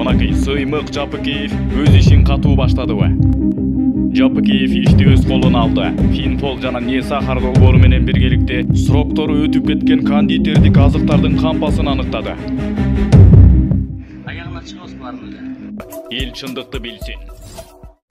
Мынакей Сыймык Жапыкеев өз ишин катуу баштадыбы? Жапыкеев ишти өз колуна алды. Финпол жана Несахар долбоору менен биргеликте сроктору өтүп кеткен кондитердик азыктардын кампасын аныктады. Аягына чыгасызбарбы? Эл чындыкты билсин.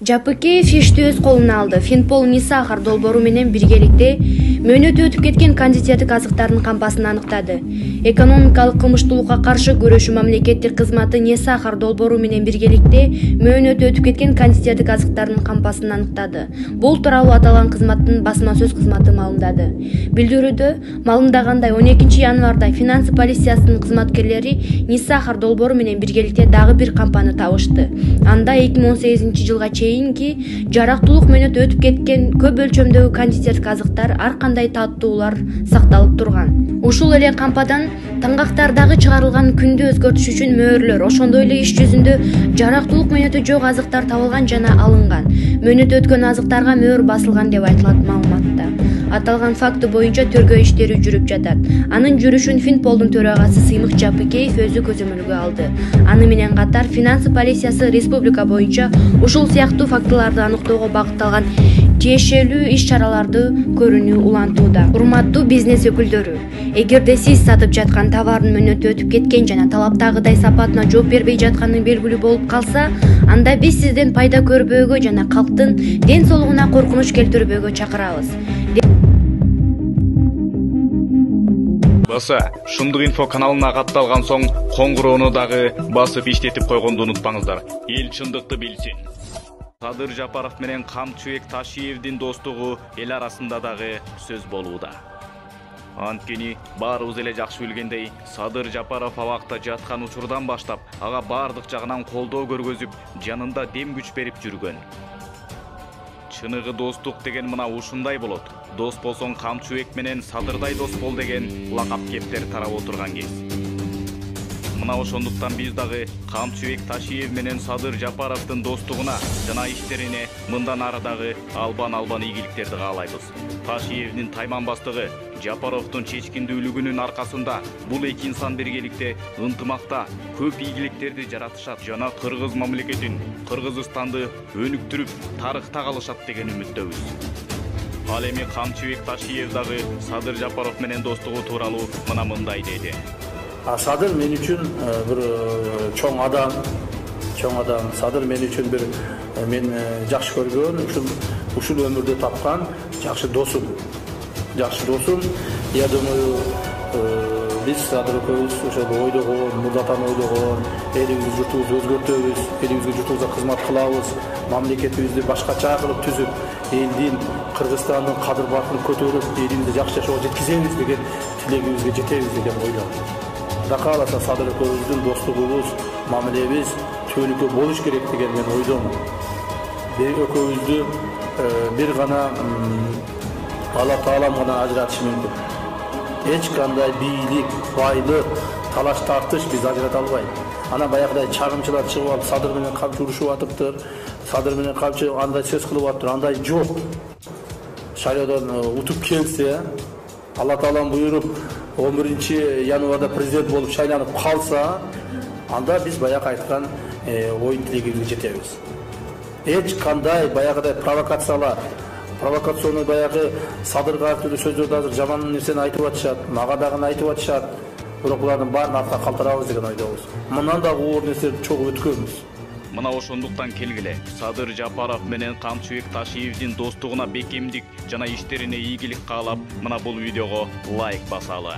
Жапыкеев ишти өз колуна алды. Финпол Несахар долбоору менен биргеликте мөөнөтү өтүп кеткен кондитердик азыктардын кампасын аныктады. Экономикалык кылмыштуулукка каршы күрөшүү мамлекеттик кызматы Несахар долбоору менен биргеликте мөөнөтү өтүп кеткен кондитердик азыктардын кампасын аныктады. Бул тууралуу аталган кызматтын басма сөз кызматы маалымдады. Билдирүүдө маалымдагандай 12 январда финансы полициясынын кызматкерлери Несахар долбоору менен биргеликте дагы бир кампаны табышты. Анда 2018-жылга чейинки жарактуулук мөөнөтү өтүп кеткен көп өлчөмдөгү кондитердик азыктар ар кандай таттуулар сакталып турган. Ушул эле кампадан таңгактардагы чыгарылган күндү өзгөртүш үчүн мөөрлөр, ошондой эле иш жүзүндө жарактуулук мөөнөтү жок азыктар табылган жана алынган. Мөөнөтү өткөн азыктарга мөөр басылган деп айтылат маалыматта. Аталган факты боюнча тергөө иштери жүрүп жатат. Анын жүрүшүн Финполдун төрагасы Сыймык Жапыкеев өзү көзөмөлгө алды. Аны менен катар финансы полициясы республика боюнча ушул сыяктуу фактыларды аныктоого багытталган тиешелүү иш-чараларды көрүүнү улантууда. Урматтуу бизнес өкүлдөрү, эгерде сиз сатып жаткан товардын мөөнөтү өтүп кеткен жана талаптагыдай сапатына жооп бербей жатканы белгилүү болуп калса, анда биз сизден пайда көрбөөгө жана калктын ден соолугуна коркунуч келтирбөөгө чакырабыз. Баса, Шындык инфо каналына катталган соң коңгуроону дагы басып иштетип койгонду унутпаңыздар. Эл чындыкты билсин. Садыр Жапаров менен Камчыбек Ташиевдин достугу эл арасында дагы сөз болууда. Анткени баарыбыз эле жакшы билгендей, Садыр Жапаров абакта жаткан учурдан баштап ага бардык жагынан колдоо көргөзүп, жанында дем күч берип жүргөн. Чыныгы достук деген мына ушундай болот. Дос болсоң Камчыбек менен Садырдай дос бол деген лакап кептер тарап отурган кез. Мына ошондуктан биз дагы Камчыбек Ташиев менен Садыр Жапаровдун достугуна жана иштерине мындан ары дагы албан ийгиликтерди каалайбыз. Ташиевдин тайман бастыгы Жапаровдун чечкиндүүлүгүнүн аркасында бул эки инсан биргеликте ынтымакта көп ийгиликтерди жаратышат жана кыргыз мамлекетин, Кыргызстанды өнүктүрүп тарыхта калышат деген үмүттөбүз. Ал эми Камчыбек Ташиев дагы Садыр Жапаров менен достугу тууралуу мына мындай деди. Садыр мен үчүн бир чоң адам. Садыр мен үчүн бир мен жакшы көргөн, ушул өмүрдө тапкан жакшы досум. Я думаю, биз Садыр экөөбүз ошол ойдогон, мурдатан ойдогон, элибизди журтубузду өзгөртөбүз, элибизге журтубузга кызмат кылабыз, мамлекетибизди башкача кылып түзүп, элдин, Кыргызстандын кадыр-баркын көтөрүп, элибизди жакшы жашоого жеткизебиз деген тилегибизге жетебиз деген ойдомун. Кудай кааласа Садыр экөөбүздүн достугубуз, мамилебиз түбөлүккө болуш керек деген мен ойдомун. Экөөбүздү бир гана Алла Таалам гана ажыратышы мүмкүн. Эч кандай бийлик, байлык, талаш тартыш биз ажырата албайт. Ана баягыдай чагымчылар чыгып алып Садыр менен камчы урушуп атыптыр. Садыр менен камчы андай сөз кылып атыптыр, андай жок. Шайлоодон утуп келсе, Алла Таалам буйруп 11 январда президент болуп шайланып калса, анда биз баягы айткан ой тилегибизге жетебиз. Эч кандай баягыдай провокационный баягы Садырга артылуу сөздөрдү азыр жаман нерсени айтып атышат, мага дагы айтып атышат. Бирок булардын баарын артка калтырабыз деген ойдобуз. Мындан да оор нерселерди чогуу өткөнбүз. Мына ошондуктан келгиле, Садыр Жапаров менен Камчыбек Ташиевдин достугуна бекемдик жана иштерине ийгилик каалап, мына бул видеого лайк басалы.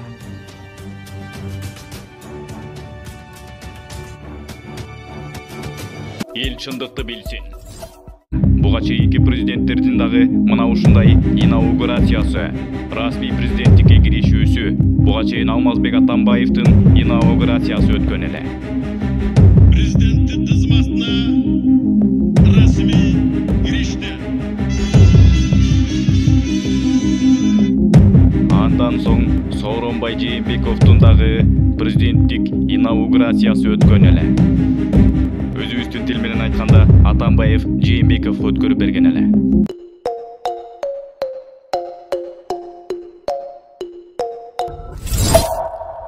Эл чындыкты билсин. Буга чейинки президенттердин дагы мына ушундай инаугурациясы, расмий президенттикке киришүүсү, буга чейин Алмазбек Атамбаевдин инаугурациясы өткөн эле. Президенттин тизмасына расмий киришти. Андан соң Сооронбай Жээнбековдун дагы президенттик инаугурациясы өткөн эле. Өзүбүздүн тил менен айтканда Атамбаев Жээнбеков өткөрүп берген эле.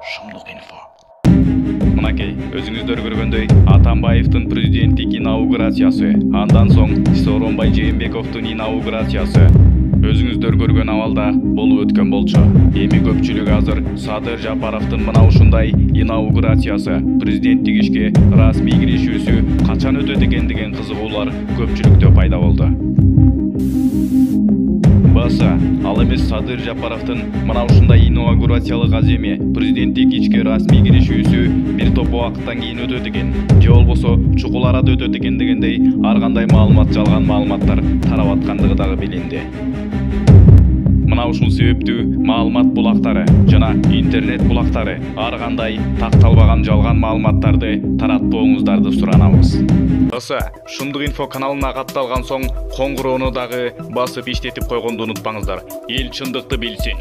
Шындык инфо. Мынакей, өзүңүздөр көргөндөй Атамбаевдин президенттик инаугурациясы, андан соң Сооронбай Жээнбековдун инаугурациясы. Өзүңүздөр көргөн абалда болуп өткөн болчу. Эми көпчүлүк азыр Садыр Жапаровдун мына ушундай инаугурациясы, президенттик ишке расмий киришүүсү качан өтөт экен деген кызыгуулар көпчүлүктө пайда болду. Баса, ал эмес Садыр Жапаровдун мына ушундай инаугурациялык аземи президенттик ишке расмий киришүүсү бир топ убакыттан кийин өтөт экен, же болбосо чукул арада өтөт экен дегендей ар кандай маалымат жалган маалыматтар тарап аткандыгы дагы билинди. Мына ушул себептүү маалымат булактары жана интернет булактары ар кандай такталбаган жалган маалыматтарды таратпооңуздарды суранабыз. Баса, Шындык инфо каналына катталган соң коңгуроону дагы басып иштетип койгонду унутпаңыздар. Эл чындыкты билсин.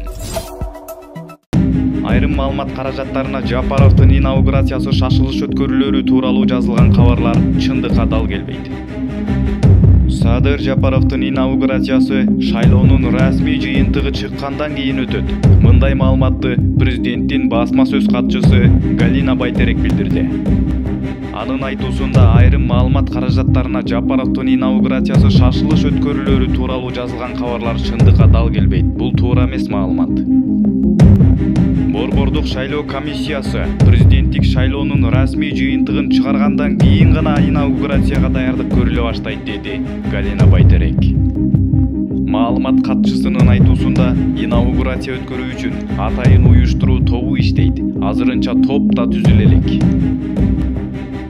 Айрым маалымат каражаттарына Жапаровдун инаугурациясы шашылыш өткөрүлөрү тууралуу жазылган кабарлар чындыкка дал келбейт. Садыр Жапаровдун инаугурациясы шайлоонун расмий жыйынтыгы чыккандан кийин өтөт. Мындай маалыматты президенттин басма сөз катчысы Галина Байтерек билдирди. Анын айтуусунда айрым маалымат каражаттарына Жапаровдун инаугурациясы шашылыш өткөрүлөрү тууралуу жазылган кабарлар чындыкка дал келбейт. Бул туура эмес маалымат. Борбордук шайлоо комиссиясы президенттик шайлоонун расмий жыйынтыгын чыгаргандан кийин гана инаугурацияга даярдык көрүлө баштайт, деди Галина Байтерек. Маалымат катчысынын айтуусунда инаугурация өткөрүү үчүн атайын уюштуруу тобу иштейт. Азырынча топ да түзүлө элек.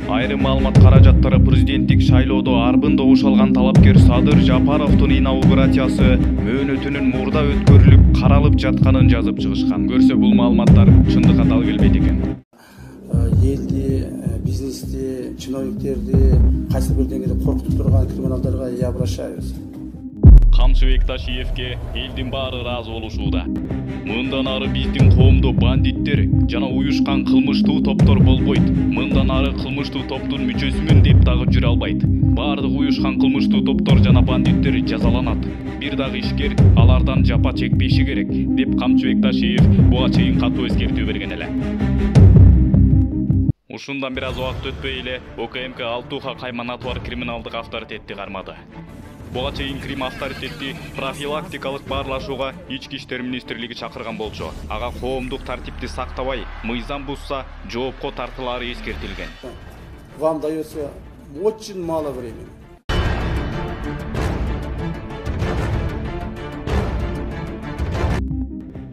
Айрым маалымат каражаттары президенттик шайлоодо арбын добуш алган талапкер Садыр Жапаровдун инаугурациясы мөөнөтүнүн мурда өткөрүлүп каралып жатканын жазып чыгышкан. Көрсө бул маалыматтар чындыкка дал келбейт экен. Элди, бизнести, чиновниктерди кайсы бир деңгээлде коркутуп турган криминалдарга я обращаюсь. Камчыбек Ташиевке элдин баары ыраазы болушууда. Мындан ары биздин коомдо бандиттер жана уюшкан кылмыштуу топтор болбойт. Мындан ары кылмыштуу топтун мүчөсүмүн деп дагы жүрө албайт. Баардык уюшкан кылмыштуу топтор жана бандиттер жазаланат. Бир дагы ишкер алардан жапа чекпеши керек, деп Камчыбек Ташиев буга чейин катуу эскертүү берген эле. Ушундан бир аз убакыт өтпөй эле ОКМК Алтуха Кайманат бар криминалдык авторитетти кармады. Буга чейин Крим авторитети профилактикалык баарлашууга Ички иштер министрлиги чакырган болчу. Ага коомдук тартипти сактабай, мыйзам бузса жоопко тартылаары эскертилген. Вам дается очень мало времени.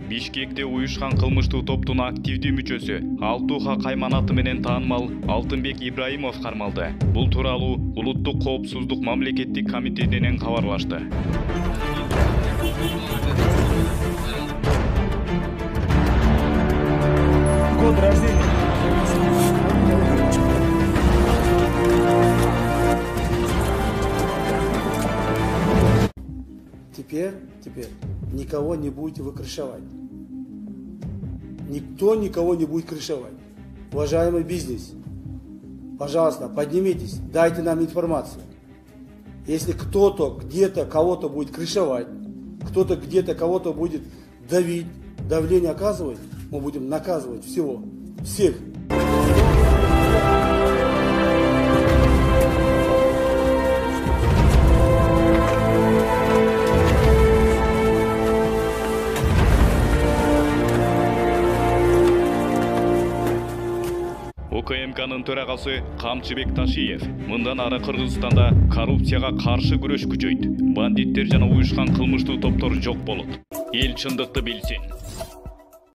Бишкекте уюшкан кылмыштуу топтун активдүү мүчөсү Алтуха Кайманаты менен таанымал Алтынбек Ибраимов кармалды. Бул тууралуу Улуттук коопсуздук мамлекеттик комитетинен кабарлашты. Год рождения. Теперь никого не будете вы крышевать. Никто никого не будет крышевать. Уважаемый бизнес, пожалуйста, поднимитесь, дайте нам информацию. Если кто-то где-то кого-то будет крышевать, кто-то где-то кого-то будет давить, давление оказывать, мы будем наказывать всех. ОКМКнын төрагасы Камчыбек Ташиев мындан ары Кыргызстанда коррупцияга каршы күрөш күчөйт. Бандиттер жана уюшкан кылмыштуу топтор жок болот. Эл чындыкты билсин.